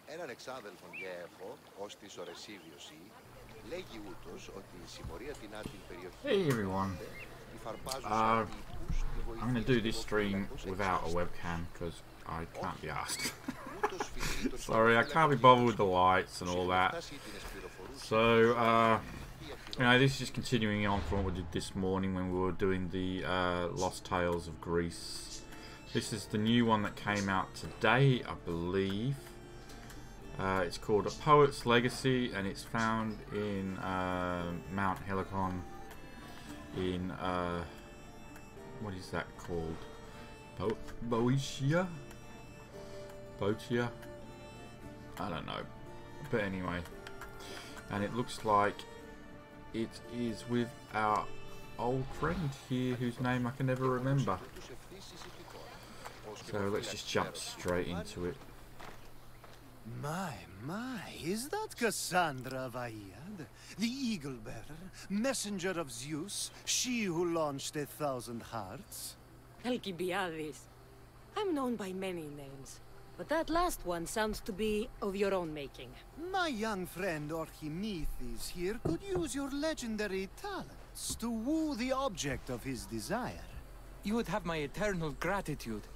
Έναν εξάδελφον γέφο, ως της ορεσίβιωση, λέγει ούτως ότι η συμμορία την άτιμη περιοχή. Hey everyone. I'm going to do this stream without a webcam because I can't be asked. Sorry, I can't be bothered with the lights and all that. So, you know, this is just continuing on from what we did this morning when we were doing the Lost Tales of Greece. This is the new one that came out today, I believe. It's called A Poet's Legacy, and it's found in Mount Helicon in, what is that called? Boeotia? Boeotia? I don't know. But anyway. And it looks like it is with our old friend here, whose name I can never remember. So let's just jump straight into it. My, is that Cassandra of Aiad, the Eagle-Bearer, messenger of Zeus, she who launched 1,000 hearts? Alcibiades. I'm known by many names, but that last one sounds to be of your own making. My young friend Archimedes here could use your legendary talents to woo the object of his desire. You would have my eternal gratitude.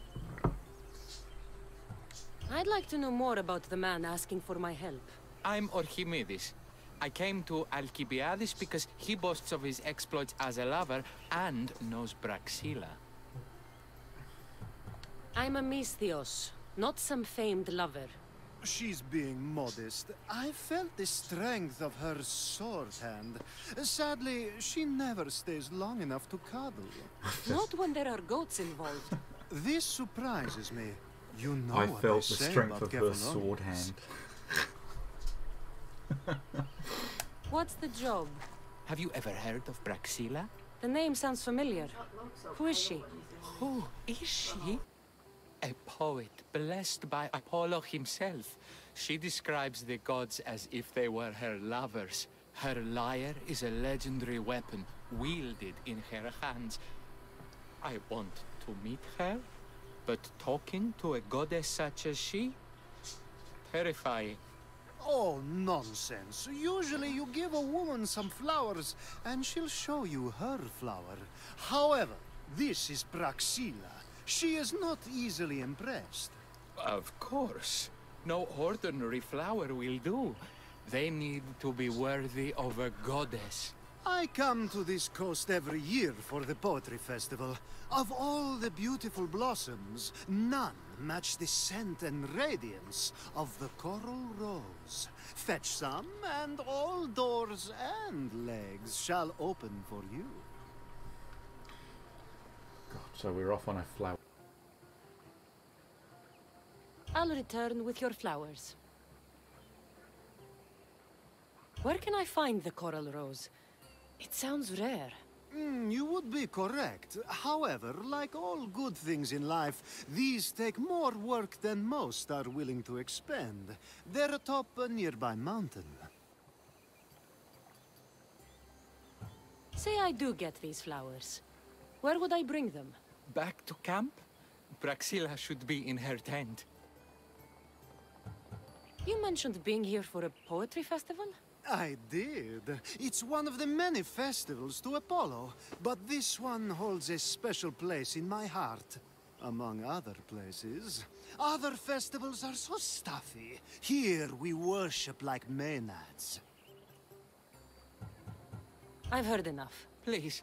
I'd like to know more about the man asking for my help. I'm Archimedes. I came to Alcibiades because he boasts of his exploits as a lover and knows Praxilla. I'm a Misthios, not some famed lover. She's being modest. I felt the strength of her sword hand. Sadly, she never stays long enough to cuddle. Not when there are goats involved. This surprises me. You know I what felt they the say strength about of her Kefalonis. sword hand. What's the job? Have you ever heard of Praxilla? The name sounds familiar. Who is she? Who is she? A poet blessed by Apollo himself. She describes the gods as if they were her lovers. Her lyre is a legendary weapon wielded in her hands. I want to meet her, but talking to a goddess such as she? Terrifying. Oh, nonsense. Usually you give a woman some flowers, and she'll show you her flower. However, this is Praxilla. She is not easily impressed. Of course. No ordinary flower will do. They need to be worthy of a goddess. I come to this coast every year for the Poetry Festival. Of all the beautiful blossoms, none match the scent and radiance of the coral rose. Fetch some, and all doors and legs shall open for you. God, so we're off on a flower. I'll return with your flowers. Where can I find the coral rose? It sounds rare. You would be correct. However, like all good things in life, these take more work than most are willing to expend. They're atop a nearby mountain. Say I do get these flowers. Where would I bring them? Back to camp? Praxilla should be in her tent. You mentioned being here for a poetry festival? I did. It's one of the many festivals to Apollo, but this one holds a special place in my heart, among other places. Other festivals are so stuffy. Here we worship like maenads. I've heard enough. Please,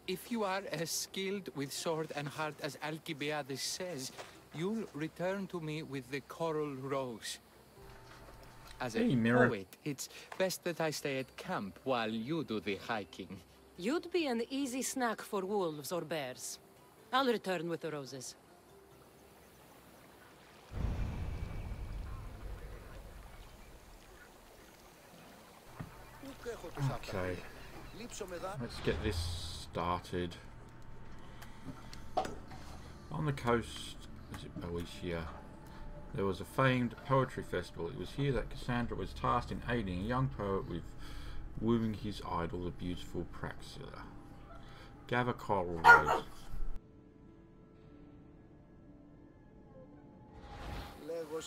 if you are as skilled with sword and heart as Alcibiades says, you'll return to me with the coral rose. As a poet, it's best that I stay at camp while you do the hiking. You'd be an easy snack for wolves or bears. I'll return with the roses. Okay, let's get this started. On the coast, is it Boeotia? There was a famed poetry festival. It was here that Cassandra was tasked in aiding a young poet with wooing his idol, the beautiful Praxilla. Gather coral rose. I'm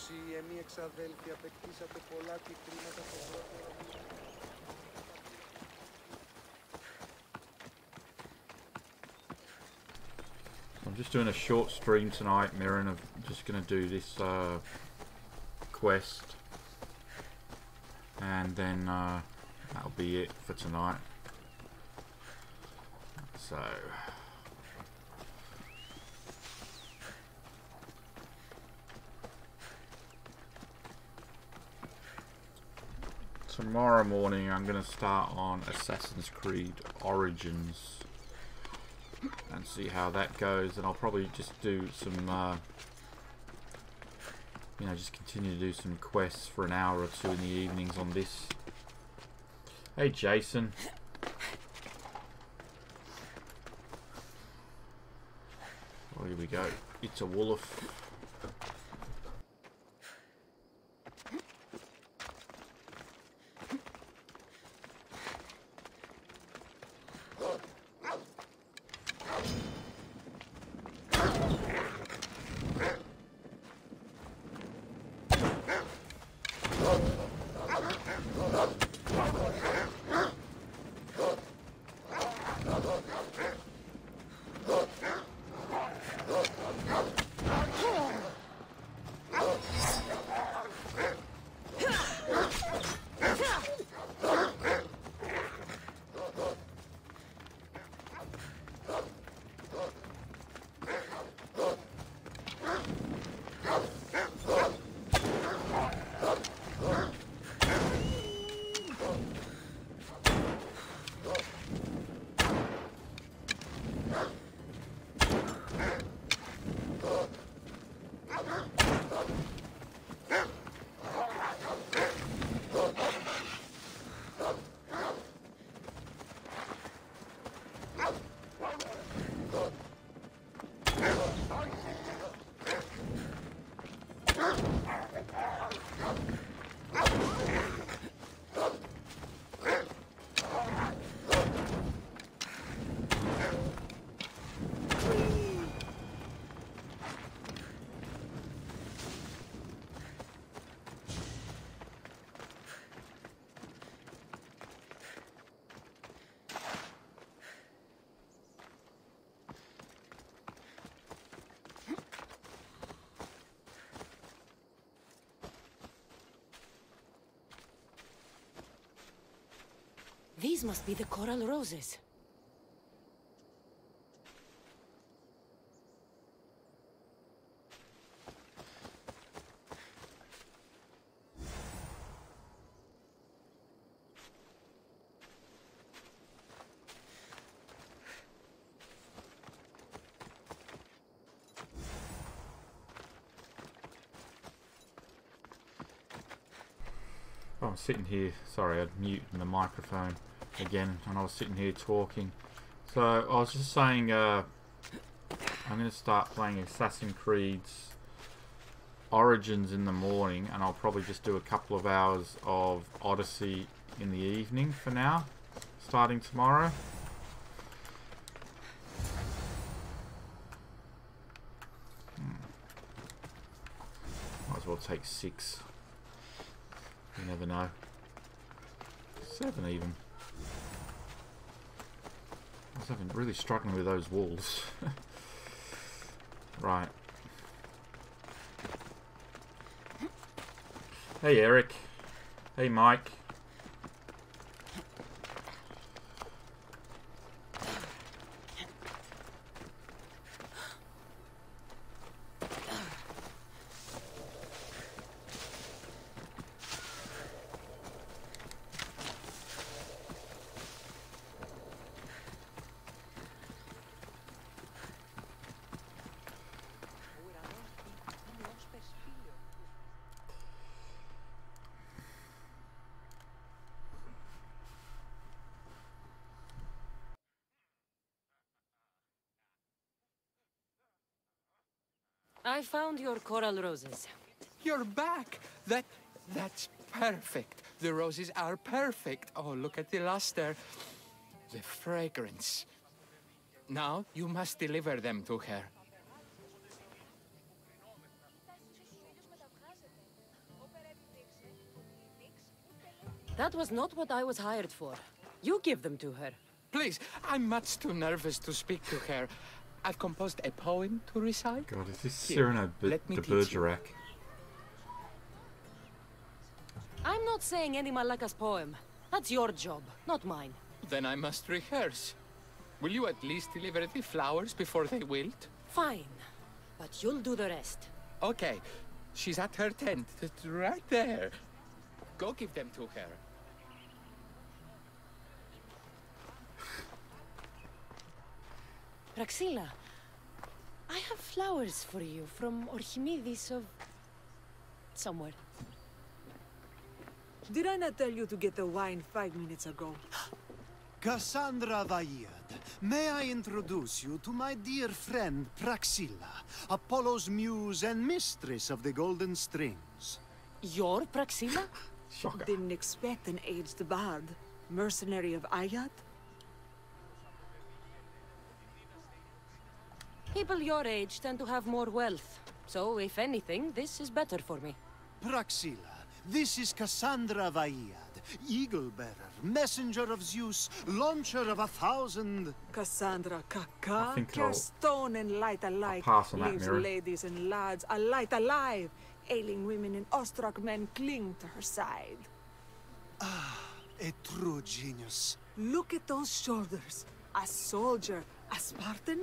just doing a short stream tonight, Mirren. I'm just going to do this quest, and then that'll be it for tonight. So tomorrow morning I'm going to start on Assassin's Creed Origins and see how that goes, and I'll probably just do some you know, just continue to do some quests for an hour or two in the evenings on this. Hey Jason. Oh, here we go. It's a wolf. These must be the coral roses. Oh, I'm sitting here, sorry, I'd muted the microphone again, and I was sitting here talking. So I was just saying, I'm going to start playing Assassin's Creed's Origins in the morning, and I'll probably just do a couple of hours of Odyssey in the evening for now, starting tomorrow. Might as well take 6. You never know. 7 even. I was really struggling with those walls. Right. Hey Eric. Hey Mike. I found your coral roses. You're back! That's perfect. The roses are perfect. Oh, look at the luster. The fragrance. Now you must deliver them to her. That was not what I was hired for. You give them to her. Please, I'm much too nervous to speak to her. I've composed a poem to recite. God, is this Here, Cyrano let me de teach you. Bergerac? I'm not saying any Malaka's poem. That's your job, not mine. Then I must rehearse. Will you at least deliver the flowers before they wilt? Fine. But you'll do the rest. Okay. She's at her tent. It's right there. Go give them to her. Praxilla, I have flowers for you from Archimedes of... somewhere. Did I not tell you to get the wine 5 minutes ago? Cassandra Vaillad, may I introduce you to my dear friend Praxilla, Apollo's muse and mistress of the Golden Strings. You're Praxilla? Shocker. Didn't expect an aged bard. Mercenary of Ayat? People your age tend to have more wealth. So, if anything, this is better for me. Praxilla, this is Cassandra Vaillad, Eagle-bearer, messenger of Zeus, launcher of 1,000... Cassandra I Kaka, think care I'll- stone and light alike, pass on that, leaves Mira. ladies and lads alight alive. Ailing women and awestruck men cling to her side. A true genius. Look at those shoulders. A soldier, a Spartan,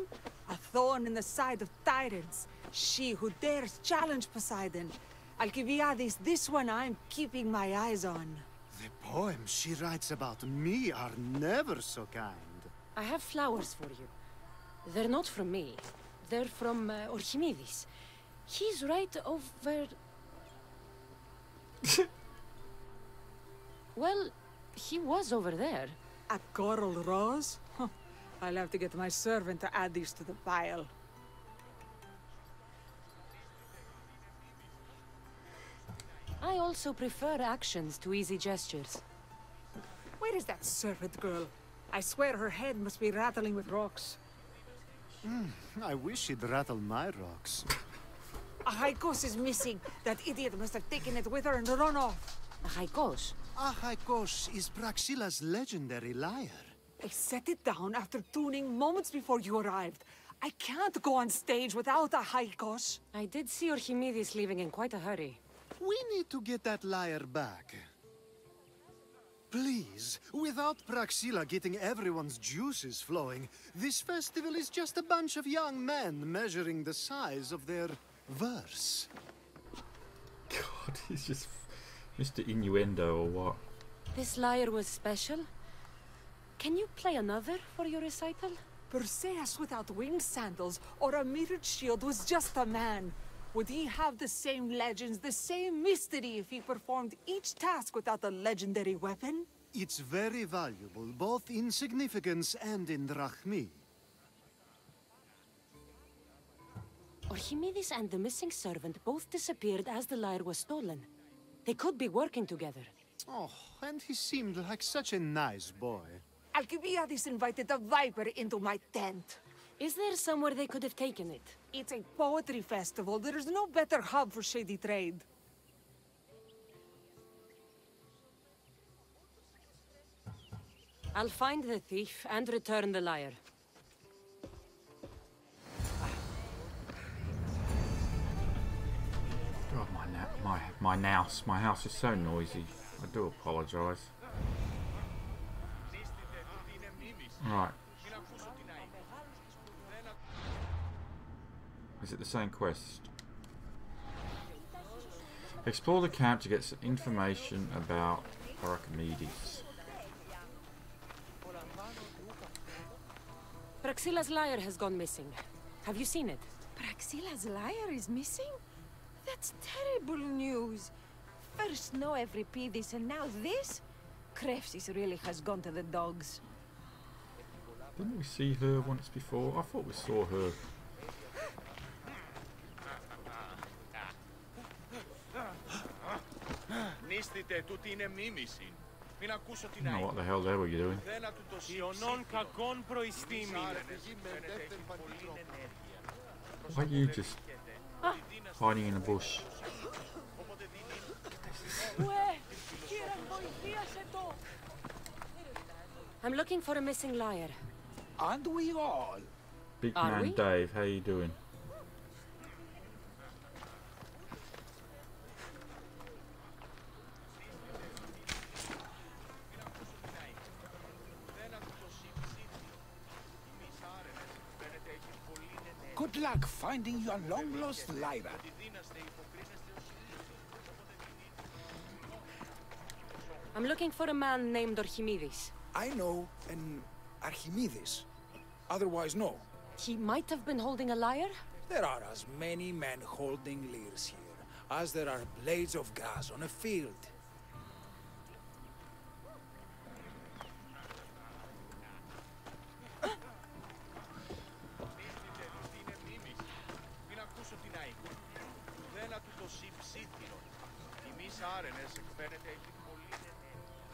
a thorn in the side of tyrants. She who dares challenge Poseidon. Alcibiades, this one I'm keeping my eyes on. The poems she writes about me are never so kind. I have flowers for you. They're not from me. They're from Archimedes. He's right over... Well, he was over there. A coral rose? Huh. I'll have to get my servant to add these to the pile. I also prefer actions to easy gestures. Where is that servant girl? I swear her head must be rattling with rocks. I wish she'd rattle my rocks. A Haikos is missing. That idiot must have taken it with her and run off. A haikos. Ahaikos is Praxilla's legendary lyre. I set it down after tuning moments before you arrived. I can't go on stage without a Haikos. I did see Archimedes leaving in quite a hurry. We need to get that lyre back. Please, without Praxilla getting everyone's juices flowing, this festival is just a bunch of young men measuring the size of their verse. God, he's just Mr. Innuendo or what? This lyre was special. Can you play another for your recital? Perseus without winged sandals or a mirrored shield was just a man. Would he have the same legends, the same mystery if he performed each task without a legendary weapon? It's very valuable, both in significance and in drachmi. Archimedes and the missing servant both disappeared as the lyre was stolen. They could be working together. Oh, and he seemed like such a nice boy. Alcibiades invited a viper into my tent. Is there somewhere they could have taken it? It's a poetry festival. There's no better hub for shady trade. I'll find the thief and return the lyre. God, my house is so noisy. I do apologise. Right. Is it the same quest? Explore the camp to get some information about Archimedes. Praxilla's lyre has gone missing. Have you seen it? Praxilla's lyre is missing? That's terrible news. First no Euripides and now this? Krefsis really has gone to the dogs. Didn't we see her once before? I thought we saw her. I don't know what the hell they were doing. Why are you just hiding in a bush? Where? Kieran voidiase I'm looking for a missing lyre. Aren't we all? Big Are man we? Dave, how you doing? Good luck finding your long-lost Lyra. I'm looking for a man named Archimedes. I know an Archimedes. Otherwise, no. He might have been holding a lyre? There are as many men holding lyres here as there are blades of grass on a field.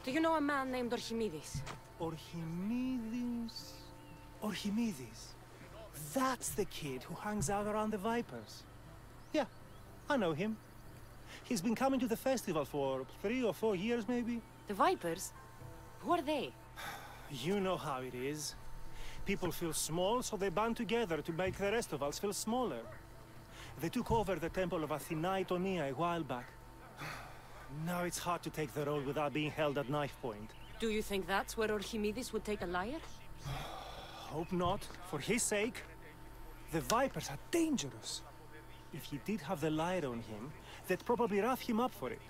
Do you know a man named Archimedes? Archimedes? Archimedes? That's the kid who hangs out around the Vipers. Yeah, I know him. He's been coming to the festival for 3 or 4 years, maybe. The Vipers? Who are they? You know how it is. People feel small, so they band together to make the rest of us feel smaller. They took over the temple of Athena Itonia a while back. Now it's hard to take the road without being held at knife point. Do you think that's where Archimedes would take a lyre? Hope not. For his sake. The Vipers are dangerous. If he did have the lyre on him, they'd probably rough him up for it.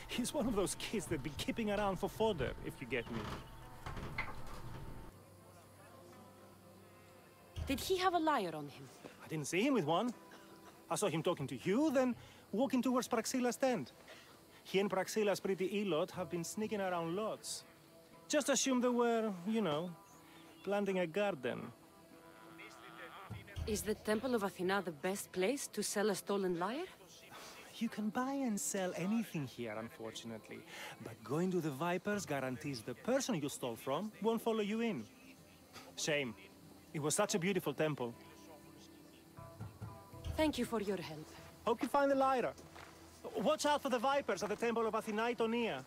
He's one of those kids that'd be keeping around for fodder, if you get me. Did he have a lyre on him? I didn't see him with one. I saw him talking to you, then walking towards Praxilla's tent. He and Praxilla's pretty Elot have been sneaking around lots. Just assume they were, you know, planting a garden. Is the Temple of Athena the best place to sell a stolen lyre? You can buy and sell anything here, unfortunately. But going to the Vipers guarantees the person you stole from won't follow you in. Shame. It was such a beautiful temple. Thank you for your help. Hope you find the lyre. Watch out for the Vipers at the temple of Athena Itonia.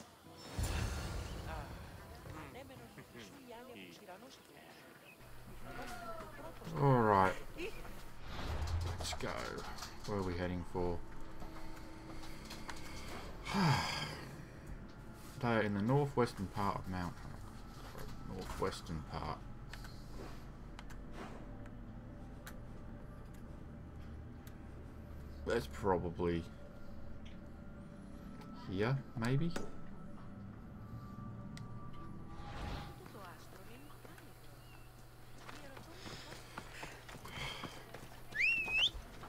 Alright. Let's go. Where are we heading for? They're in the northwestern part of Mount. Northwestern part. That's probably here, maybe?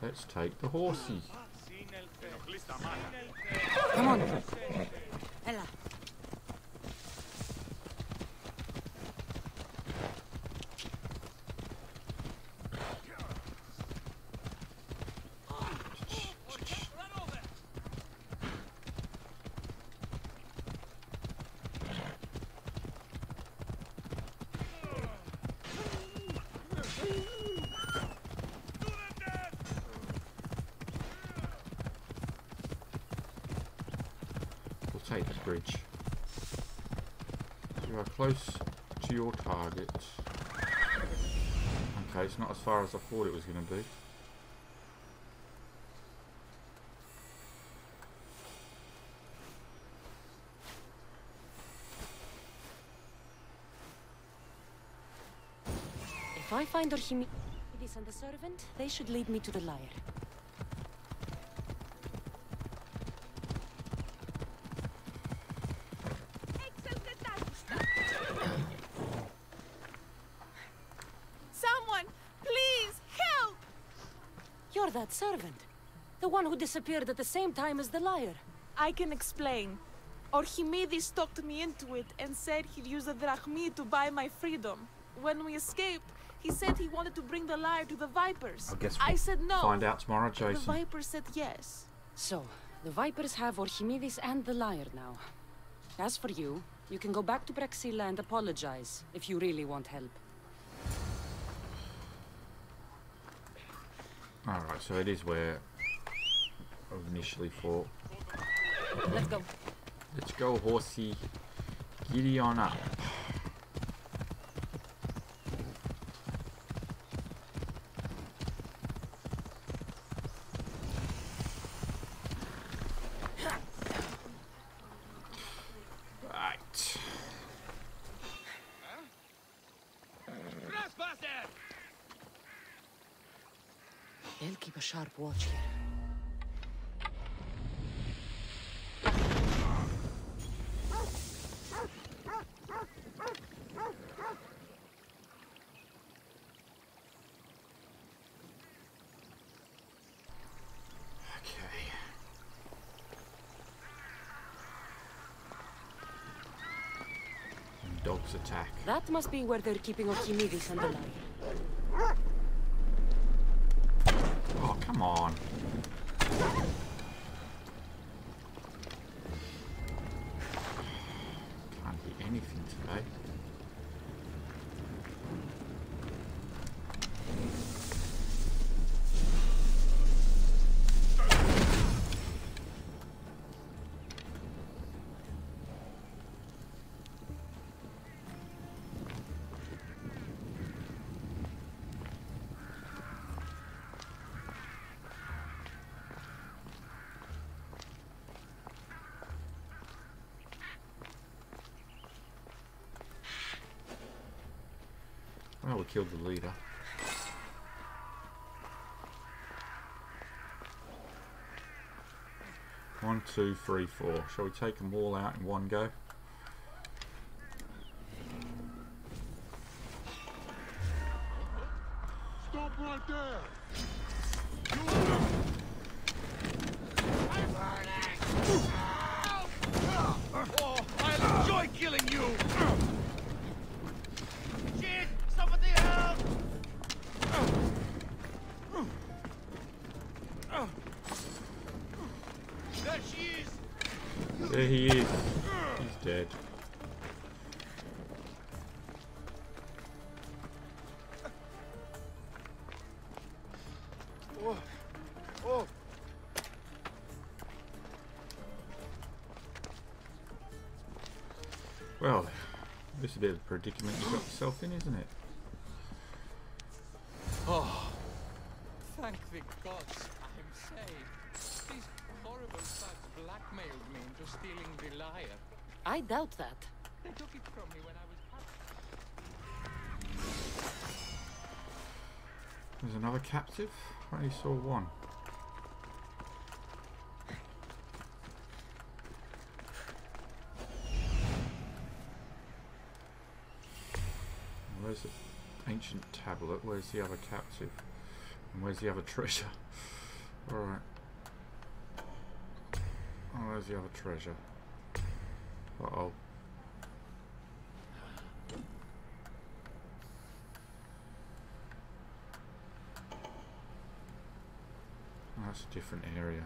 Let's take the horsey. Come on. Ella. Take the bridge. You are close to your target. Okay, it's not as far as I thought it was going to be. If I find Archimedes and the servant, they should lead me to the lyre. You're that servant. The one who disappeared at the same time as the lyre. I can explain. Archimedes talked me into it and said he'd use the drachmi to buy my freedom. When we escaped, he said he wanted to bring the lyre to the Vipers. I guess I said no. Find out tomorrow, Jason. The Vipers said yes. So, the Vipers have Archimedes and the lyre now. As for you, you can go back to Praxilla and apologize if you really want help. Alright, so it is where I initially thought. Let's go. Let's go, horsey. Giddy on up. They'll keep a sharp watch here. Dogs attack. That must be where they're keeping Archimedes and the lyre. Oh, come on. Can't hit anything today. Well, we killed the leader. One, two, three, four. Shall we take them all out in one go? Stop right there! Oh, I'll enjoy killing you! Shit! Somebody help! There she is! There he is. He's dead. Oh. Oh. Well, this is a bit of a predicament you got yourself in, isn't it? Oh, thank the gods I'm saved. These horrible thugs blackmailed me into stealing the lyre. I doubt that. They took it from me when I was There's another captive? I only saw one. Where's the ancient tablet? Where's the other captive? And where's the other treasure? Alright. Oh, where's the other treasure? Uh-oh. Oh, that's a different area.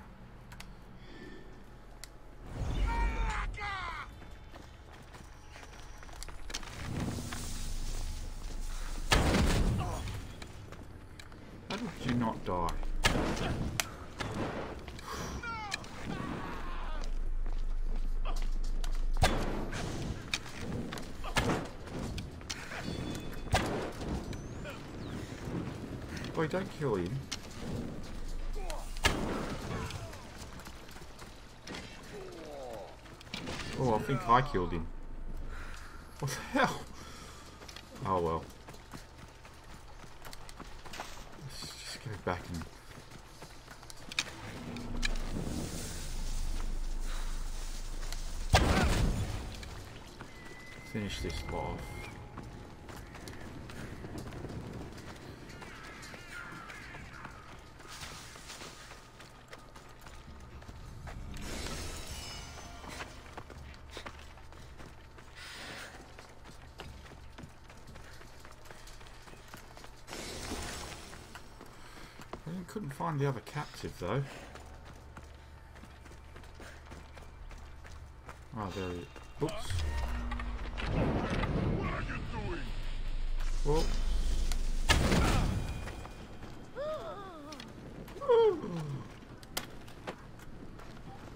How did you not die? Boy, don't kill him. Oh, I think I killed him. What the hell? Oh well. Let's just go back and... finish this off. Couldn't find the other captive though. Oh, there he is. Oops. What are you doing? Whoa.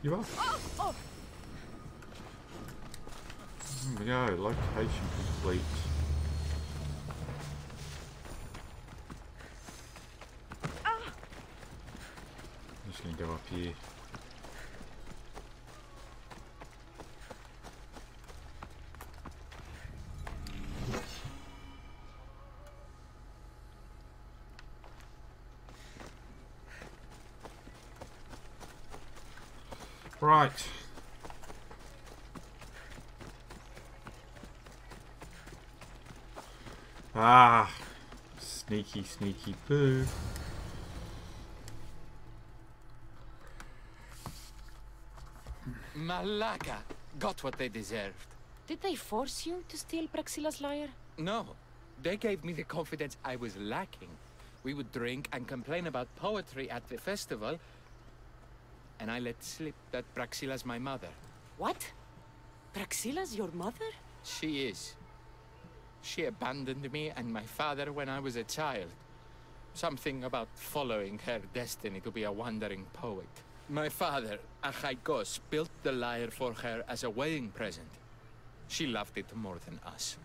You are? There we go, location complete. I'm just going to go up here. Right. Ah, sneaky, sneaky poo. Malaga got what they deserved. Did they force you to steal Praxilla's lyre? No, they gave me the confidence I was lacking. We would drink and complain about poetry at the festival, and I let slip that Praxilla's my mother. What? Praxilla's your mother? She is. She abandoned me and my father when I was a child. Something about following her destiny to be a wandering poet. My father, Achaikos, built the lyre for her as a wedding present. She loved it more than us.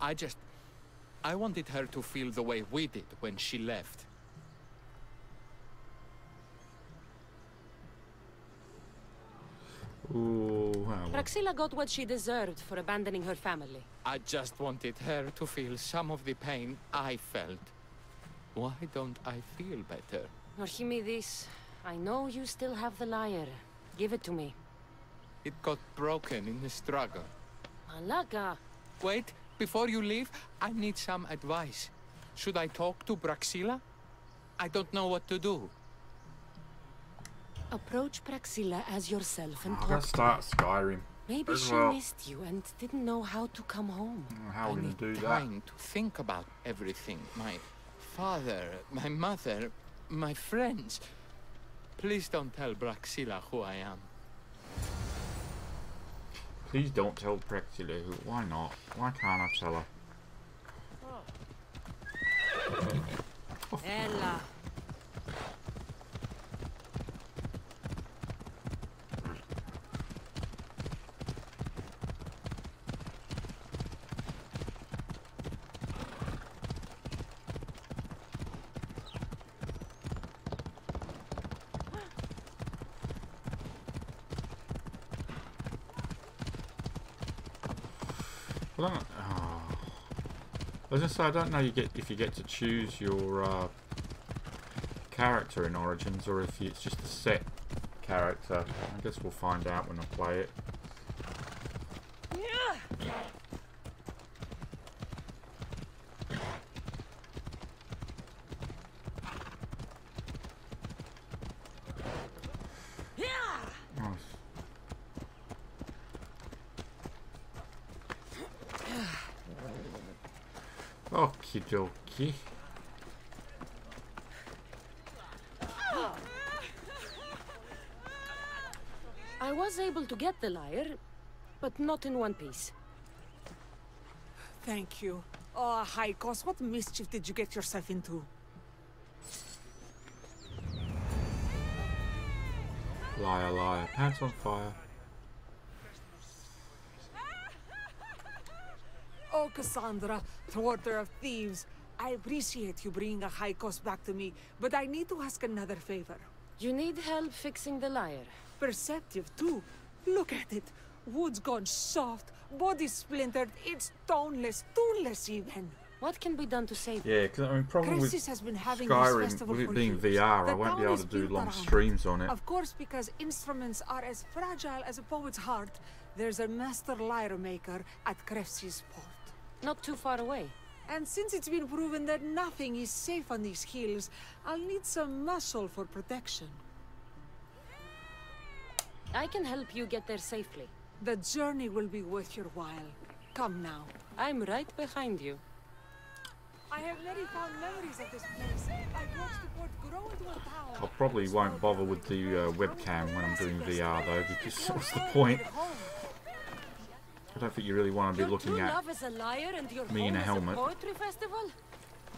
I wanted her to feel the way we did when she left. Ooh, well. Praxilla got what she deserved for abandoning her family. I just wanted her to feel some of the pain I felt. Why don't I feel better? Archimedes, I know you still have the lyre. Give it to me. It got broken in the struggle. Malaga. Wait, before you leave, I need some advice. Should I talk to Praxilla? I don't know what to do. Approach Praxilla as yourself and I'm gonna talk start Skyrim. Maybe as she well. missed you and didn't know how to come home. How are we I gonna need do that? time to think about everything. My father, my mother, my friends. Please don't tell Praxilla who I am. Please don't tell Praxilla who. Why not? Why can't I tell her? Ella. I was gonna say, I don't know if you get to choose your character in Origins or if it's just a set character. I guess we'll find out when I play it. Okie dokie. I was able to get the lyre, but not in one piece. Thank you. Oh, Haikos, what mischief did you get yourself into? Liar, liar. Pants on fire. Oh, Cassandra, thwarter of thieves. I appreciate you bringing a Haikos back to me, but I need to ask another favor. You need help fixing the lyre. Perceptive, too. Look at it. Wood's gone soft, body splintered, it's toneless, tooless even. What can be done to save it? Yeah, because I mean, problem with Crisis has been having this Skyrim, festival with it for being years. VR, The I won't be town able is to do built long around streams on it. Of course, because instruments are as fragile as a poet's heart, there's a master lyre maker at Krefsi's port. Not too far away. And since it's been proven that nothing is safe on these hills, I'll need some muscle for protection. I can help you get there safely. The journey will be worth your while. Come now. I'm right behind you. I have very fond memories of this place. I've watched the port grow into a town. I probably won't bother with the webcam when I'm doing VR though, because what's the point? I don't think you really want to be looking at love as a liar and your me in a helmet. Poetry festival?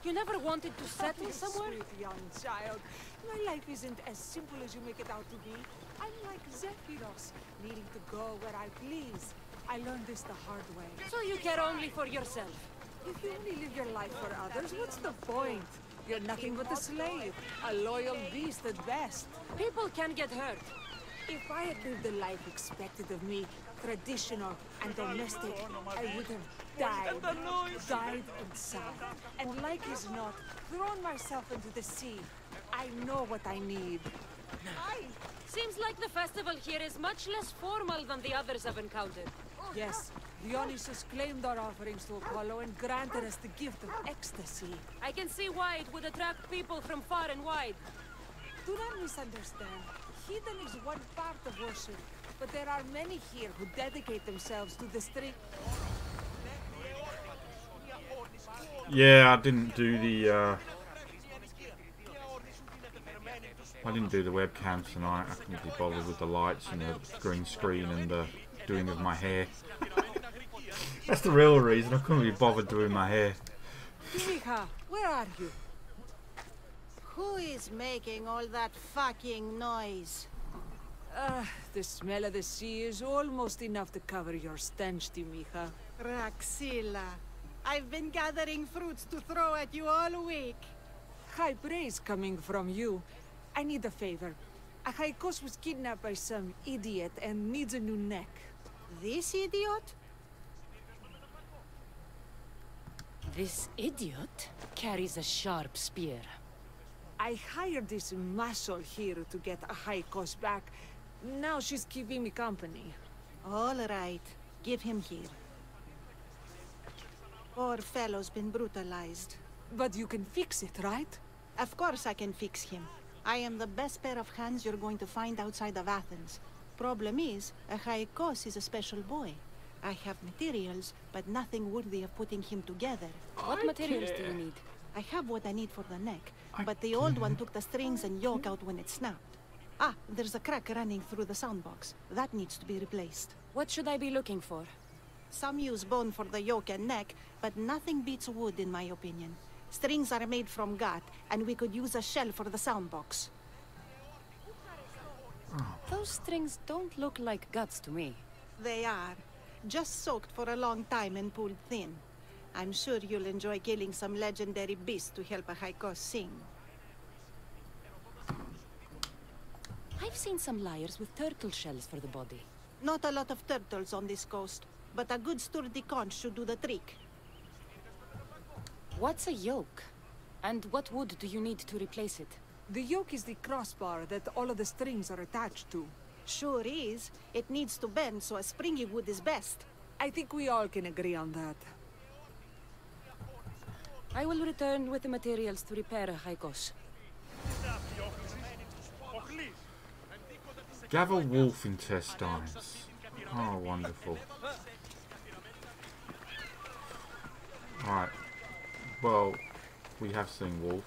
You never wanted to settle somewhere? Sweet young child. My life isn't as simple as you make it out to be. I'm like Zephyros, needing to go where I please. I learned this the hard way. So you care only for yourself? If you only live your life for others, what's the point? You're nothing but a slave, a loyal beast at best. People can get hurt. If I had lived the life expected of me, traditional and domestic, I would have died inside, and like as not, thrown myself into the sea. I know what I need. Seems like the festival here is much less formal than the others I've encountered. Yes, Dionysus claimed our offerings to Apollo and granted us the gift of ecstasy. I can see why it would attract people from far and wide. Do not misunderstand. Heathen is one part of worship, but there are many here who dedicate themselves to the strict... Yeah, I didn't do the webcam tonight. I couldn't be bothered with the lights and the green screen and the doing of my hair. That's the real reason. I couldn't be bothered doing my hair. Mija, where are you? Who is making all that fucking noise? The smell of the sea is almost enough to cover your stench, Mija. Praxilla, I've been gathering fruits to throw at you all week. High praise coming from you. I need a favor. A Haikos was kidnapped by some idiot and needs a new neck. This idiot? This idiot carries a sharp spear. I hired this muscle here to get a Haikos back. Now she's keeping me company. All right. Give him here. Poor fellow's been brutalized. But you can fix it, right? Of course I can fix him. I am the best pair of hands you're going to find outside of Athens. Problem is, a Haikos is a special boy. I have materials, but nothing worthy of putting him together. What materials do you need? I have what I need for the neck, but the old one took the strings and yoke out when it snapped. Ah, there's a crack running through the soundbox. That needs to be replaced. What should I be looking for? Some use bone for the yoke and neck, but nothing beats wood in my opinion. Strings are made from gut, and we could use a shell for the soundbox. Those strings don't look like guts to me. They are. Just soaked for a long time and pulled thin. I'm sure you'll enjoy killing some legendary beast to help a Haikos sing. I've seen some liars with turtle shells for the body. Not a lot of turtles on this coast, but a good sturdy conch should do the trick. What's a yoke? And what wood do you need to replace it? The yoke is the crossbar that all of the strings are attached to. Sure is. It needs to bend, so a springy wood is best. I think we all can agree on that. I will return with the materials to repair a Haikos. Gather wolf intestines. Oh, wonderful. Alright. Well, we have seen wolf.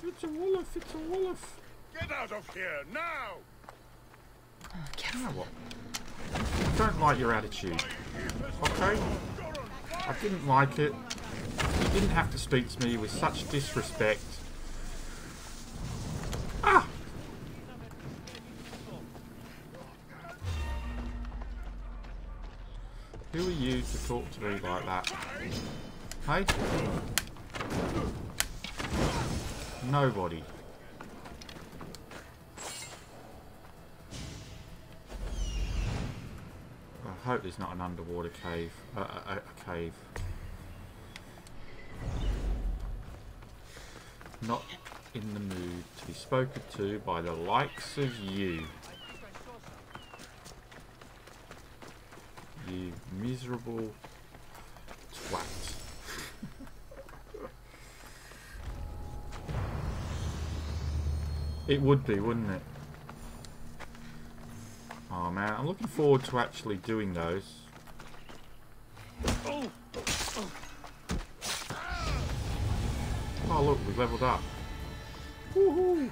It's a wolf, it's a wolf. Get out of here, now! You know what? I don't like your attitude. Okay? I didn't like it. You didn't have to speak to me with such disrespect. Ah! Who are you to talk to me like that? Hey? Nobody. I hope there's not an underwater cave. A cave. Not in the mood to be spoken to by the likes of you. You miserable twat. It would be, wouldn't it? Oh man, I'm looking forward to actually doing those. Oh look, we've leveled up. Woohoo!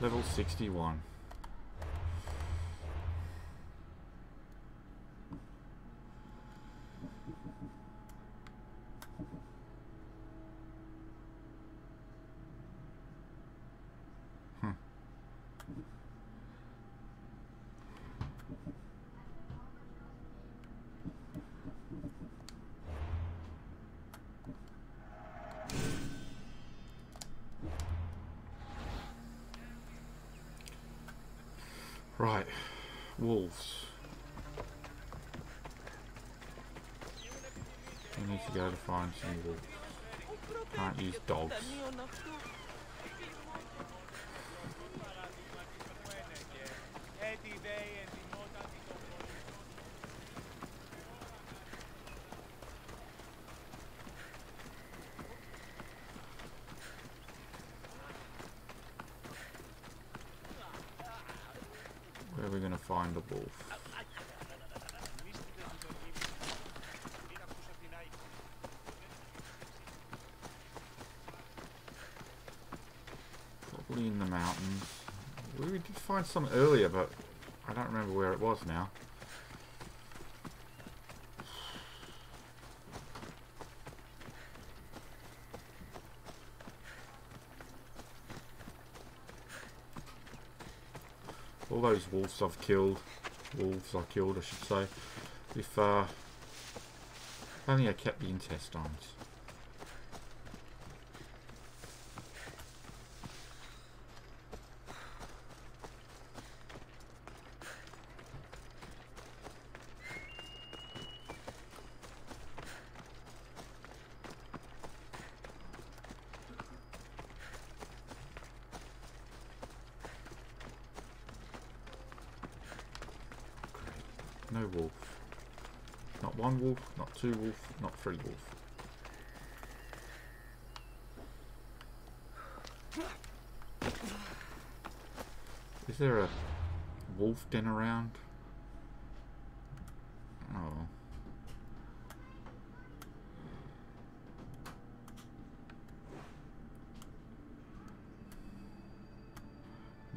Level 61. Right, wolves. We need to go to find some wolves. Can't use dogs. Where are we going to find a wolf? Probably in the mountains. We did find some earlier, but I don't remember where it was now. All those wolves I killed, I should say, if only I kept the intestines. No wolf. Not one wolf, not two wolf, not three wolf. Is there a wolf den around? Oh.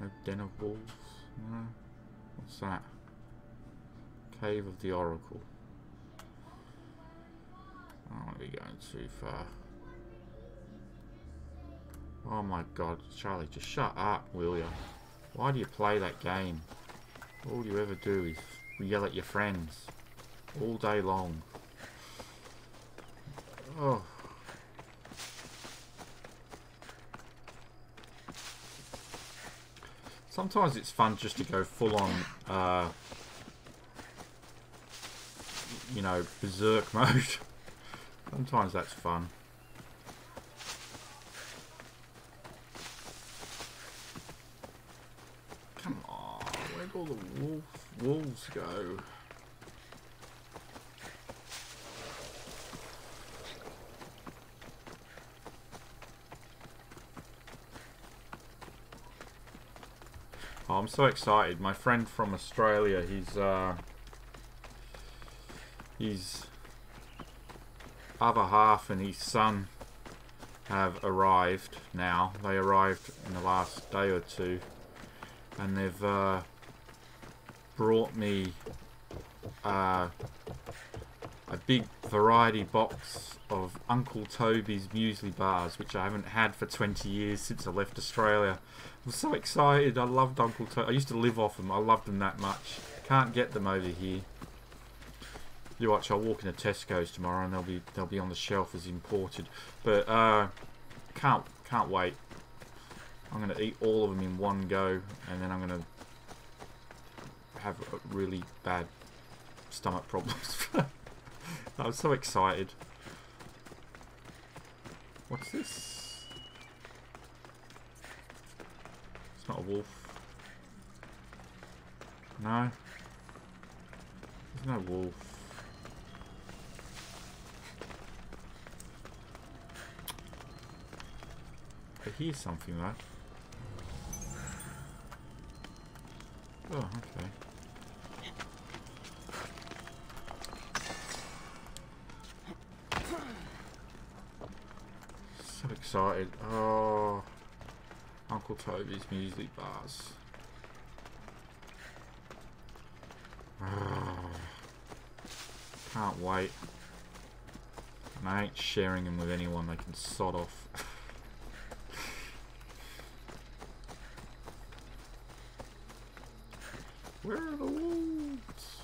No den of wolves? No. What's that? Cave of the Oracle. I don't want to be going too far. Oh my god, Charlie, just shut up, will you? Why do you play that game? All you ever do is yell at your friends all day long. Oh. Sometimes it's fun just to go full on you know, berserk mode. Sometimes that's fun. Come on, where'd all the wolves go? Oh, I'm so excited. My friend from Australia, his other half and his son have arrived now. They arrived in the last day or two, and they've brought me a big variety box of Uncle Toby's muesli bars, which I haven't had for 20 years since I left Australia. I'm so excited. I loved Uncle Toby. I used to live off them. I loved them that much. Can't get them over here. You watch, I'll walk into Tesco's tomorrow and they'll be on the shelf as imported. But can't wait. I'm gonna eat all of them in one go, and then I'm gonna have really bad stomach problems. I'm so excited. What's this? It's not a wolf. No. There's no wolf. I hear something though. Oh, okay. So excited. Oh, Uncle Toby's muesli bars. Oh, can't wait. And I ain't sharing them with anyone. They can sod off. Where are the wolves?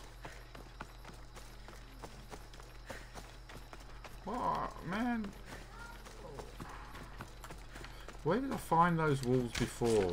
Oh, man. Where did I find those wolves before?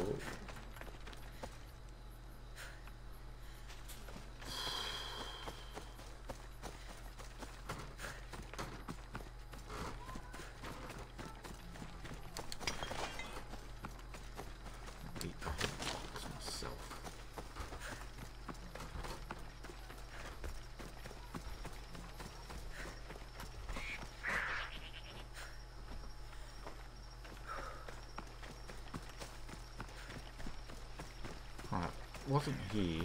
wasn't here.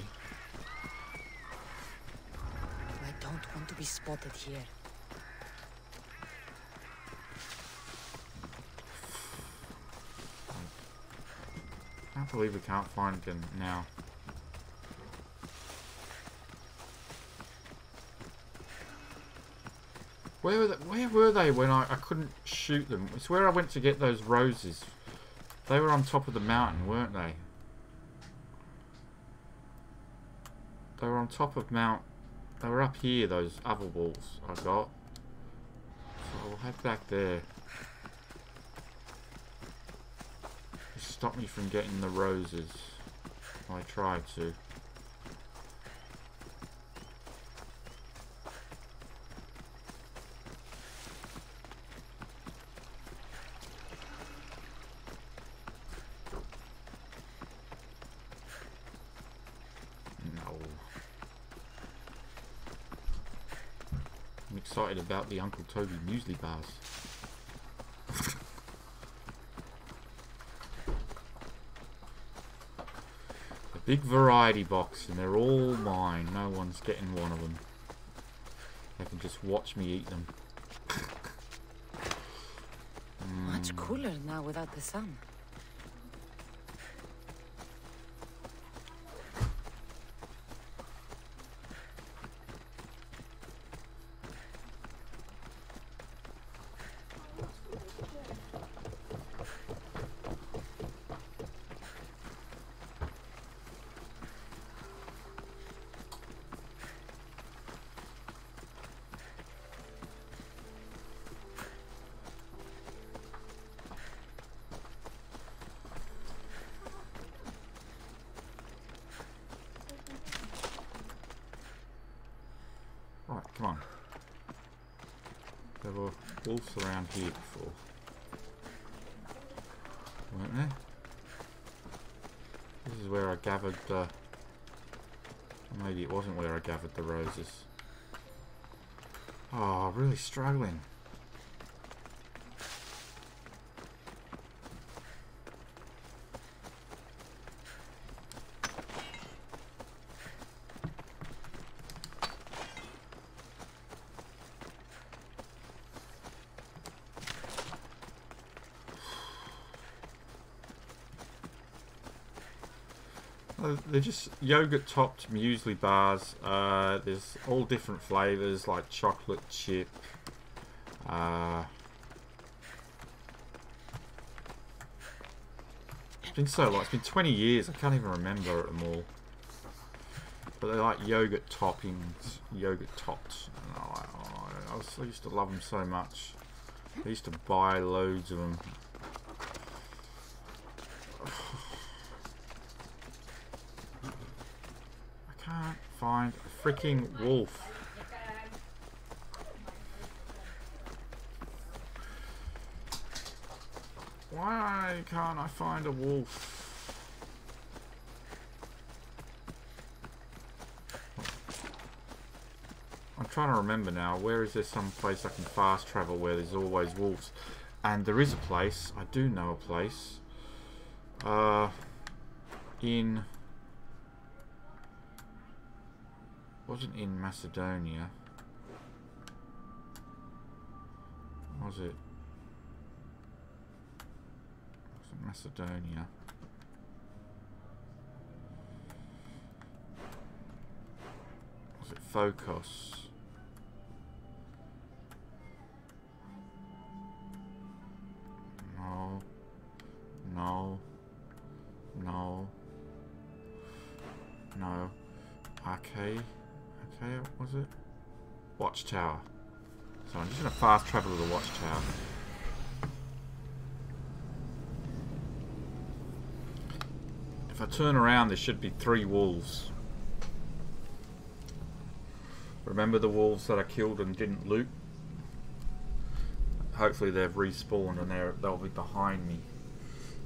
I don't want to be spotted here. I can't believe we can't find them now. Where were they when I couldn't shoot them? It's where I went to get those roses. They were on top of the mountain, weren't they? They were on top of Mount... They were up here, those other walls I got. So I'll head back there. It stopped me from getting the roses. I tried to. Excited about the Uncle Toby muesli bars. A big variety box, and they're all mine. No one's getting one of them. They can just watch me eat them. Much cooler now without the sun. Come on. There were wolves around here before, weren't there? This is where I gathered the... Maybe it wasn't where I gathered the roses. Oh, really struggling. They're just yogurt topped muesli bars. There's all different flavours like chocolate chip. It's been so long. It's been 20 years. I can't even remember them all. But they're like yogurt toppings, yogurt topped. And I used to love them so much. I used to buy loads of them. Can't find a freaking wolf. Why can't I find a wolf? I'm trying to remember now. Where is there some place I can fast travel where there's always wolves? And there is a place. I do know a place. Wasn't in Macedonia, was it? Wasn't Macedonia? Was it Phocos? No. No. No. No. Okay. Okay, was it? Watchtower. So I'm just going to fast travel to the Watchtower. If I turn around, there should be 3 wolves. Remember the wolves that I killed and didn't loot? Hopefully they've respawned and they'll be behind me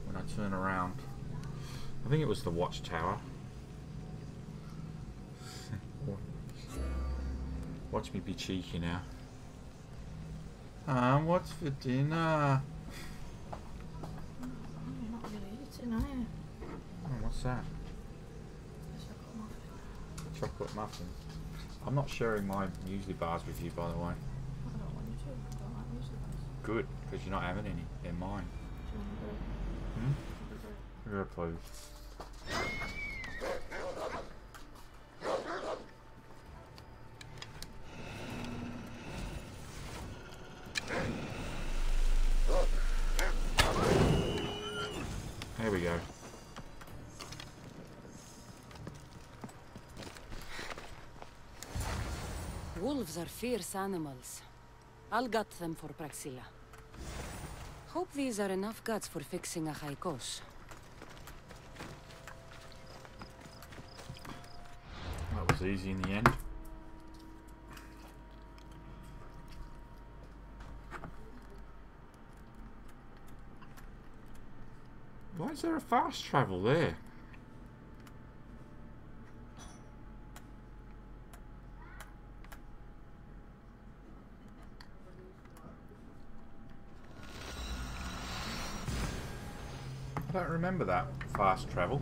when I turn around. I think it was the Watchtower. Watch me be cheeky now. What's for dinner? You're not really eating, are you? Oh, what's that? chocolate muffins. I'm not sharing my muesli bars with you, by the way. I don't want you to. I don't like muesli bars. Good, because you're not having any. They're mine. Do you want to do it? Hmm? Yeah, please. There we go. Wolves are fierce animals. I'll gut them for Praxilla. Hope these are enough guts for fixing a haikos. That was easy in the end. Why is there a fast travel there? I don't remember that fast travel.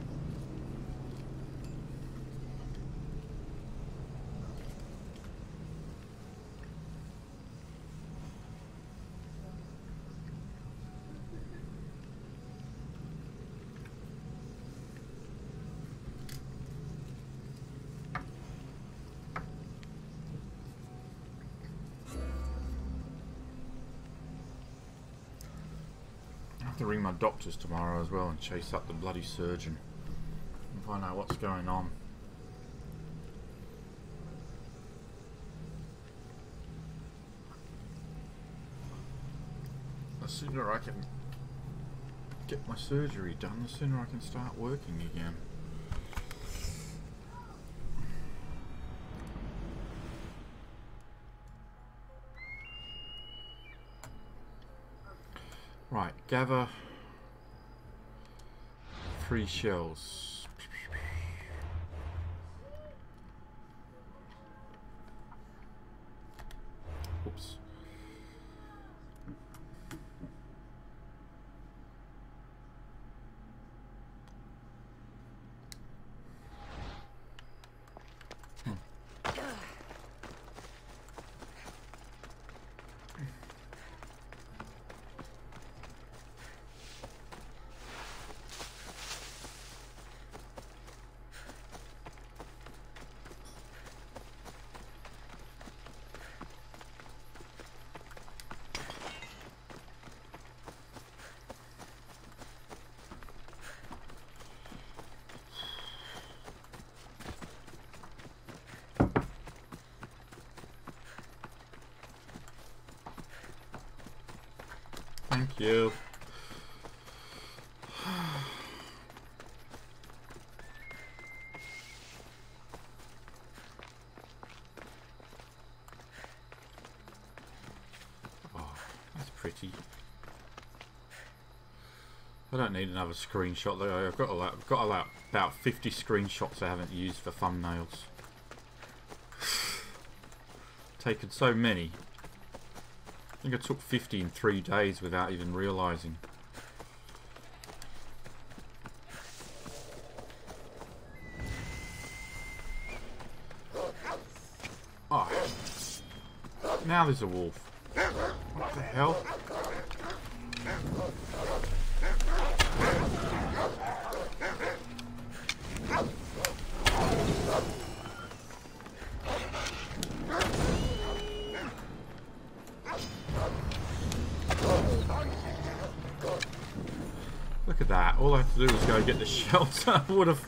I have to ring my doctors tomorrow as well and chase up the bloody surgeon and find out what's going on. The sooner I can get my surgery done, the sooner I can start working again. Right, gather 3 shells. Oops. Thank you. Oh, that's pretty. I don't need another screenshot though. I've got about 50 screenshots I haven't used for thumbnails. Taken so many. I think I took 50 in 3 days without even realising. Oh. Now there's a wolf. What the hell? Look at that. All I have to do is go get the shells. I would have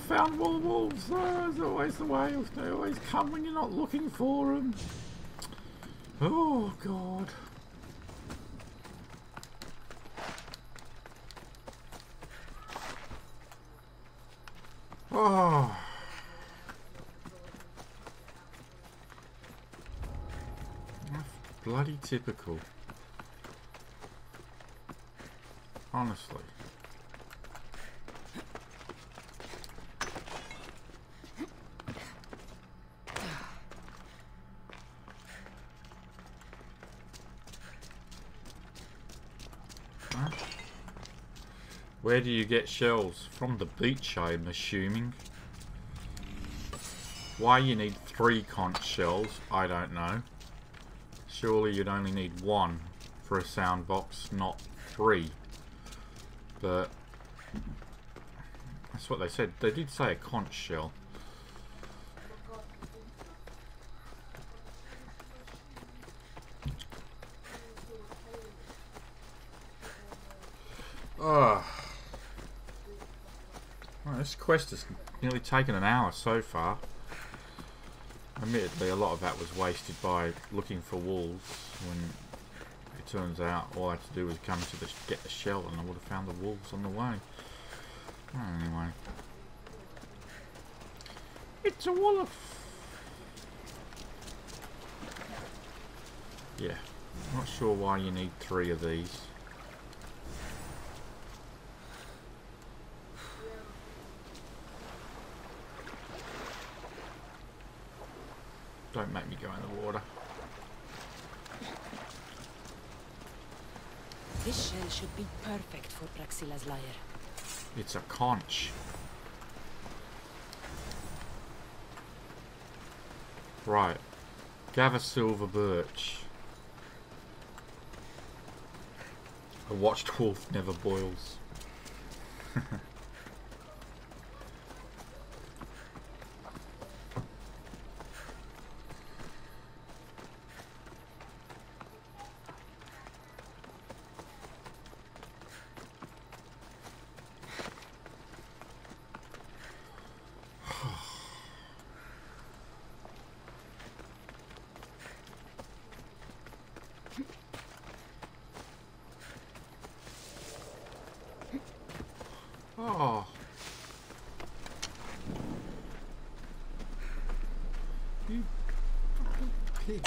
found more wolves. It's always the way. They always come when you're not looking for them. Oh, God. Oh. That's bloody typical. Honestly. Huh? Where do you get shells? From the beach, I'm assuming. Why you need 3 conch shells, I don't know. Surely you'd only need 1 for a sound box, not 3. But that's what they said. They did say a conch shell. Well, this quest has nearly taken an hour so far. Admittedly, a lot of that was wasted by looking for wolves, when it turns out all I had to do was come to get the shell and I would have found the wolves on the way. Well, anyway. It's a wolf! Yeah, not sure why you need 3 of these. Don't make me go in the water. This shell should be perfect for Praxila's lyre. It's a conch. Right. Gather silver birch. A watched wolf never boils. Oh. You fucking pig.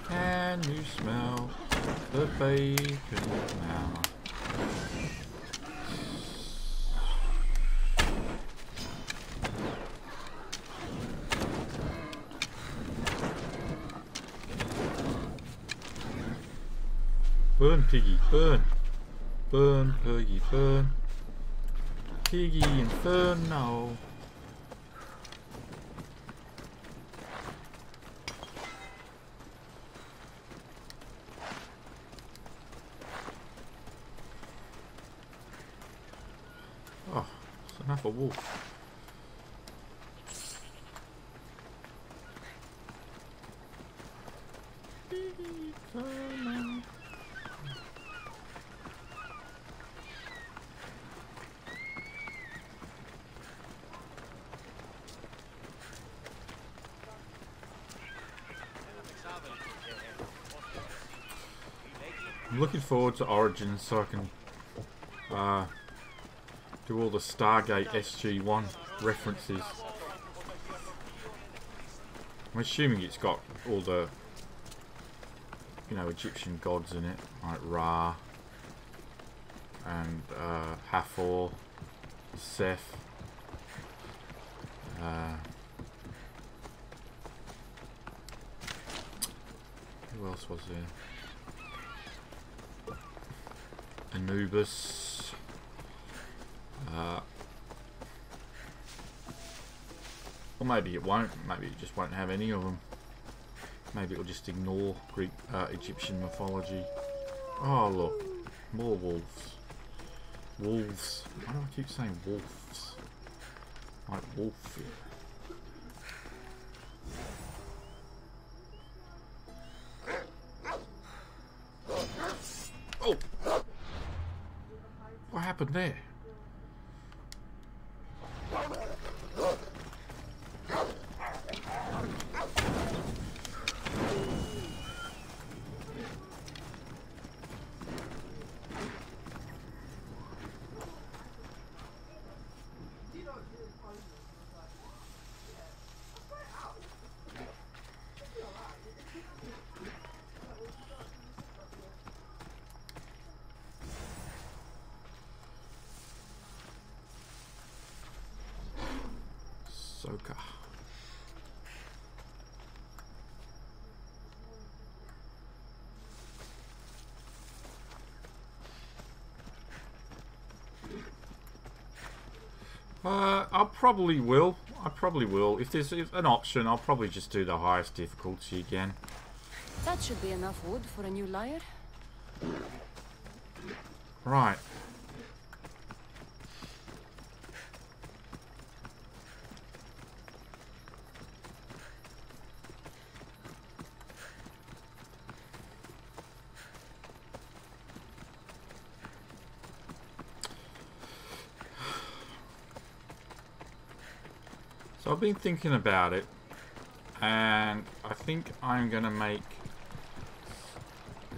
Can you smell the bacon now? Burn, piggy, burn. Burn, piggy, burn. Piggy inferno. Oh, it's enough a wolf. Piggy inferno. I'm looking forward to Origins so I can do all the Stargate SG-1 references. I'm assuming it's got all the, you know, Egyptian gods in it, like Ra and Hathor, Seth. Who else was there? Anubis. Or maybe it won't. Maybe it just won't have any of them. Maybe it'll just ignore Greek, Egyptian mythology. Oh look, more wolves. Wolves. Why do I keep saying wolves? Like wolf. Oh! What happened there? Soka. probably will. I probably will. If there's an option, I'll probably just do the highest difficulty again. That should be enough wood for a new lyre. Right. So I've been thinking about it, and I think I'm going to make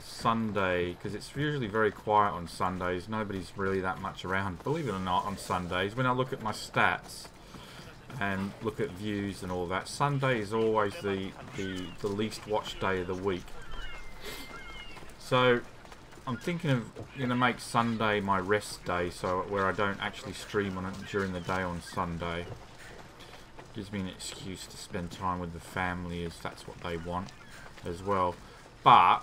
Sunday, because it's usually very quiet on Sundays. Nobody's really that much around, believe it or not, on Sundays. When I look at my stats and look at views and all that, Sunday is always the least watched day of the week. So I'm thinking of going to make Sunday my rest day, so where I don't actually stream on it during the day on Sunday. Gives me an excuse to spend time with the family, as that's what they want as well. But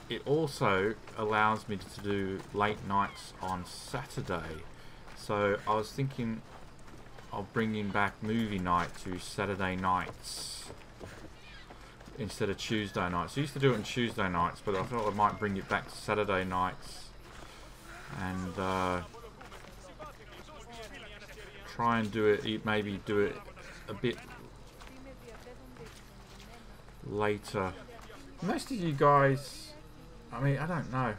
it also allows me to do late nights on Saturday. So I was thinking of bringing back movie night to Saturday nights instead of Tuesday nights. I used to do it on Tuesday nights, but I thought I might bring it back to Saturday nights and try and do it, maybe do it a bit later. Most of you guys, I mean, I don't know,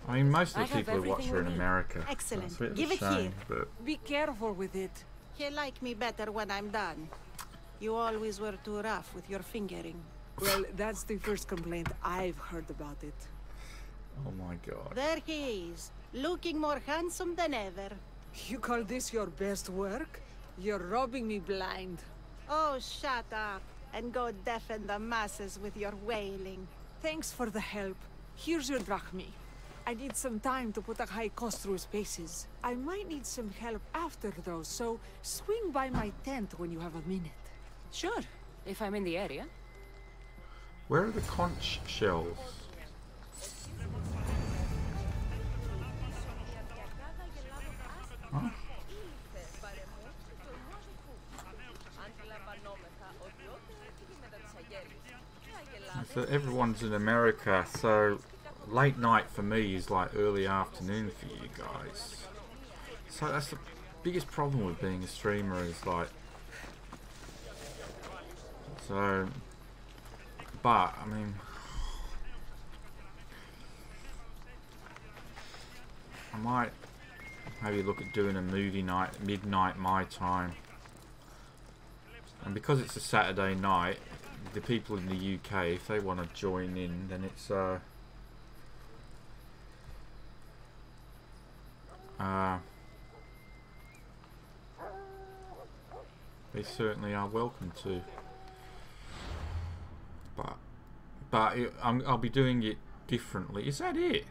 I mean, most of the people who watch are in America. Excellent. So Give it shame, here. but Be careful with it. He'll like me better when I'm done. You always were too rough with your fingering. Well, that's the first complaint I've heard about it. oh my god. There he is, looking more handsome than ever. You call this your best work? You're robbing me blind. Oh, shut up and go deafen the masses with your wailing. Thanks for the help. Here's your drachmi. I need some time to put a high cost through his paces. I might need some help after though, so swing by my tent when you have a minute. Sure, if I'm in the area. Where are the conch shells? Huh? So everyone's in America, so late night for me is like early afternoon for you guys. So that's the biggest problem with being a streamer, is like, so, but I mean, I might maybe look at doing a movie night, midnight my time. And because it's a Saturday night, the people in the UK, if they want to join in, then it's they certainly are welcome to. But I'll be doing it differently. Is that it?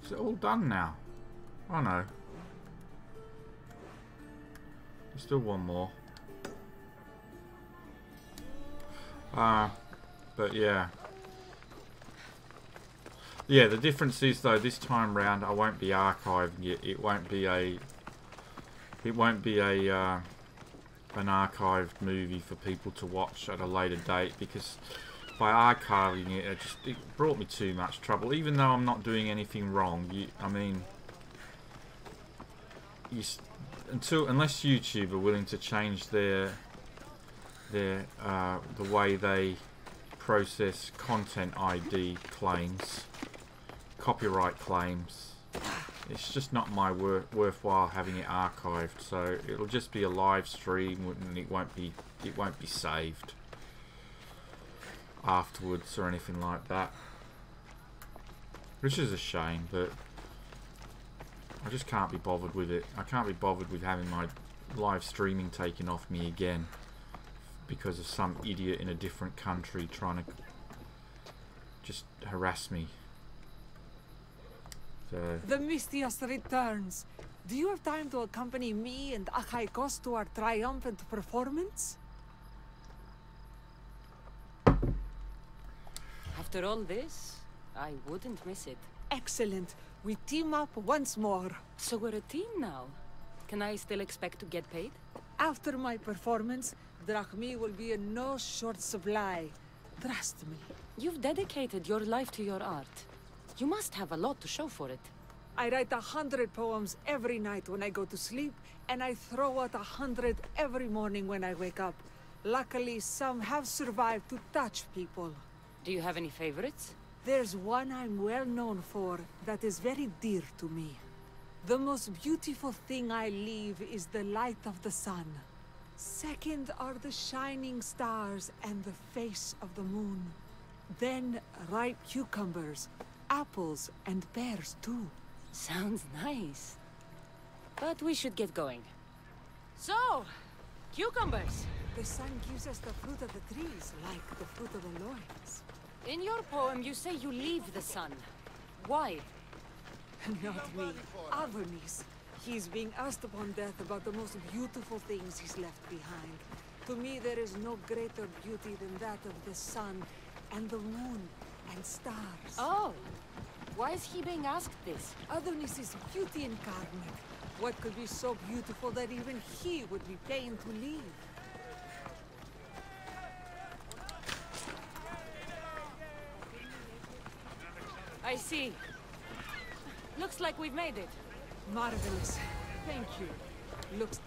Is it all done now? Oh no. There's still one more. But yeah. Yeah, the difference is though, this time round I won't be archiving it. It won't be an archived movie for people to watch at a later date, because by archiving it, it brought me too much trouble. Even though I'm not doing anything wrong, unless YouTube are willing to change the way they process content ID claims, copyright claims, it's just not worthwhile having it archived. So it'll just be a live stream, and it won't be saved afterwards or anything like that, which is a shame. But I just can't be bothered with it. I can't be bothered with having my live streaming taken off me again because of some idiot in a different country trying to just harass me. So The Mistios returns. Do you have time to accompany me and Achaikos to our triumphant performance? After all this, I wouldn't miss it. Excellent. We team up once more. So we're a team now. Can I still expect to get paid? After my performance, drachmi will be in no short supply. Trust me. You've dedicated your life to your art. You must have a lot to show for it. I write 100 poems every night when I go to sleep, and I throw out 100 every morning when I wake up. Luckily, some have survived to touch people. Do you have any favorites? There's one I'm well known for that is very dear to me. The most beautiful thing I leave is the light of the sun. Second are the shining stars and the face of the moon. Then ripe cucumbers, apples, and pears too. Sounds nice. But we should get going. So, cucumbers. The sun gives us the fruit of the trees, like the fruit of the loins. In your poem, you say you leave the sun. Why? Not me. Adonis. He's being asked upon death about the most beautiful things he's left behind. To me, there is no greater beauty than that of the sun, and the moon, and stars. Oh! Why is he being asked this? Adonis is beauty incarnate. What could be so beautiful that even he would be pained to leave? I see. Looks like we've made it. Marvelous. Thank you. Looks...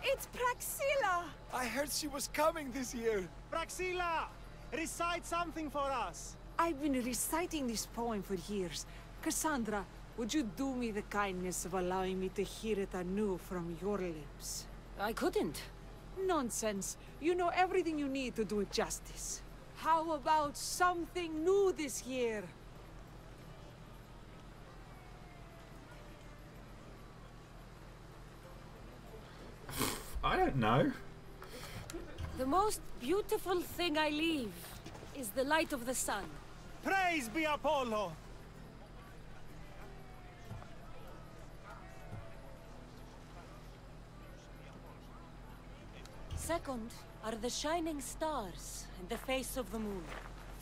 It's Praxilla! I heard she was coming this year. Praxilla! Recite something for us! I've been reciting this poem for years. Cassandra, would you do me the kindness of allowing me to hear it anew from your lips? I couldn't. Nonsense. You know everything you need to do it justice. How about something new this year? I don't know. The most beautiful thing I leave is the light of the sun. Praise be Apollo! Second are the shining stars and the face of the moon.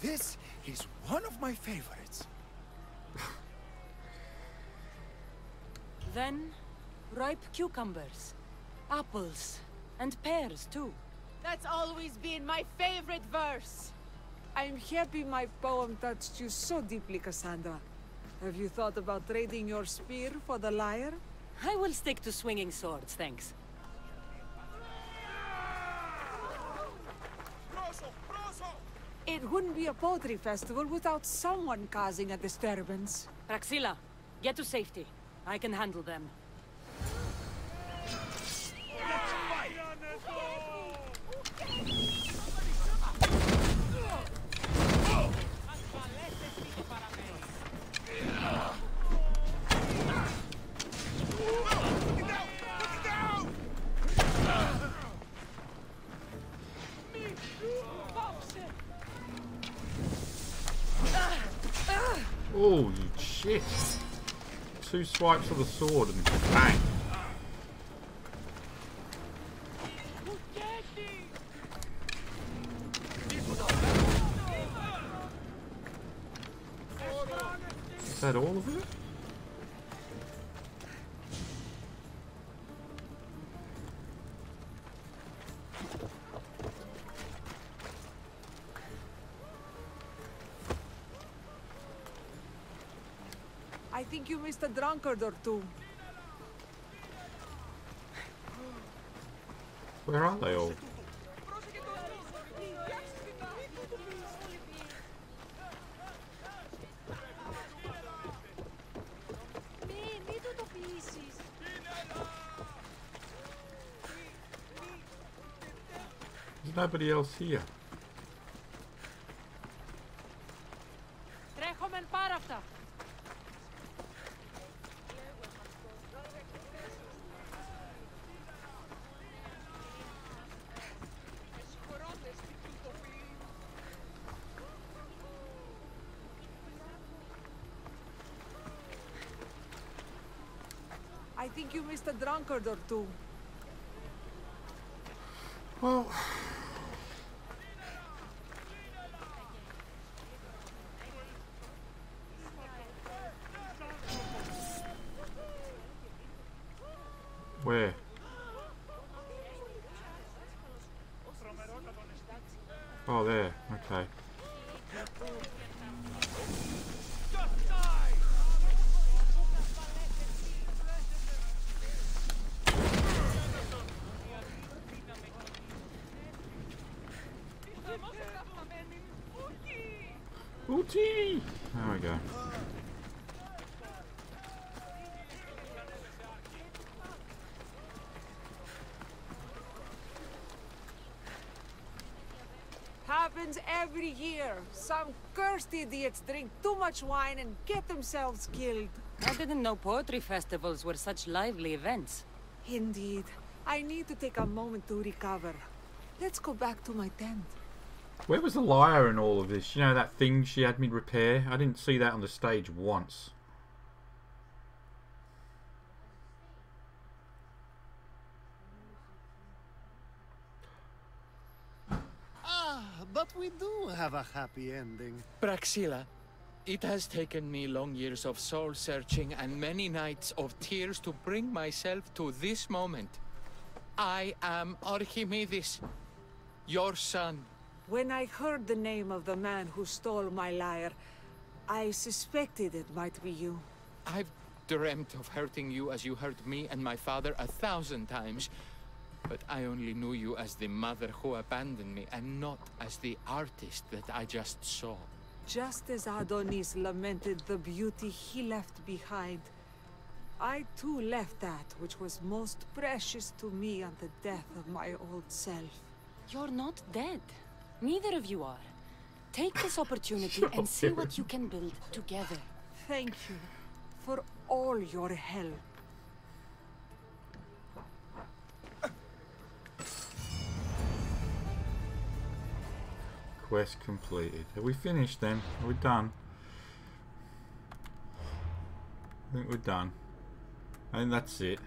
This is one of my favorites. Then, ripe cucumbers, apples, and pears too. That's always been my favorite verse. I'm happy my poem touched you so deeply, Cassandra. Have you thought about trading your spear for the lyre? I will stick to swinging swords, thanks. It wouldn't be a poetry festival without someone causing a disturbance. Praxilla, get to safety. I can handle them. Oh, you shit. 2 swipes of the sword and bang. Is that all of it? I think you missed a drunkard or two. Where are they all? There's nobody else here. I think you missed a drunkard or two. Well... Where? Oh, there. Okay. Ooty! There we go. Happens every year. Some cursed idiots drink too much wine and get themselves killed. I didn't know poetry festivals were such lively events. Indeed. I need to take a moment to recover. Let's go back to my tent. Where was the lyre in all of this? You know, that thing she had me repair? I didn't see that on the stage once. But we do have a happy ending. Praxilla, it has taken me long years of soul-searching and many nights of tears to bring myself to this moment. I am Archimedes, your son. When I heard the name of the man who stole my lyre, I suspected it might be you. I've dreamt of hurting you as you hurt me and my father 1,000 times. But I only knew you as the mother who abandoned me, and not as the artist that I just saw. Just as Adonis lamented the beauty he left behind, I too left that which was most precious to me on the death of my old self. You're not dead. Neither of you are. Take this opportunity and see what you can build together. Thank you for all your help. Quest completed. Are we finished then? Are we done? I think we're done. I think that's it.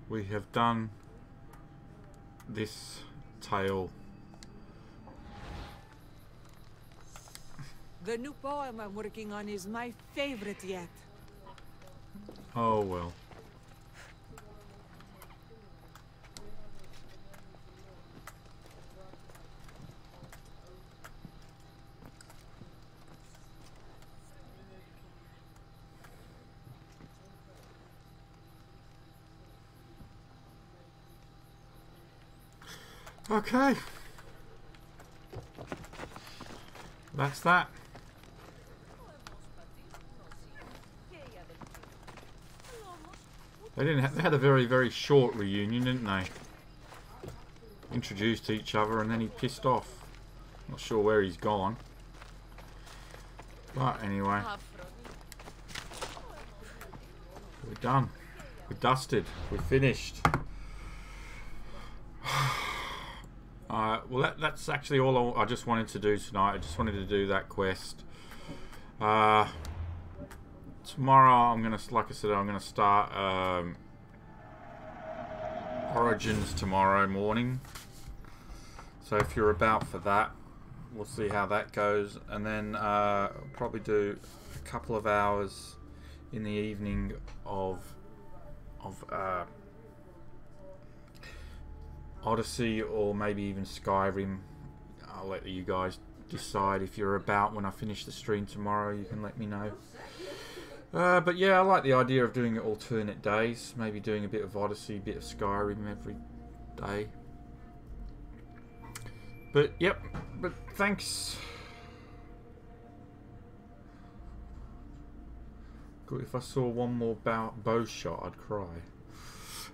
We have done this tale. The new poem I'm working on is my favorite yet. Oh well. Okay. That's that. They had a very, very short reunion, didn't they? Introduced each other and then he pissed off. Not sure where he's gone. But anyway. We're done. We're dusted. We're finished. Well, that's actually all I just wanted to do tonight. I just wanted to do that quest. Tomorrow, I'm gonna, like I said, I'm gonna start Origins tomorrow morning. So if you're about for that, we'll see how that goes, and then probably do a couple of hours in the evening of Odyssey, or maybe even Skyrim. I'll let you guys decide if you're about when I finish the stream tomorrow. You can let me know. But yeah, I like the idea of doing it alternate days. Maybe doing a bit of Odyssey, a bit of Skyrim every day. But yep, but thanks. God, if I saw one more bow shot, I'd cry.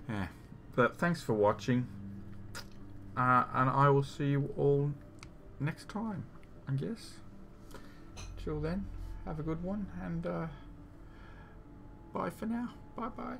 Yeah, but thanks for watching. And I will see you all next time, I guess. Till then, have a good one, and bye for now. Bye-bye.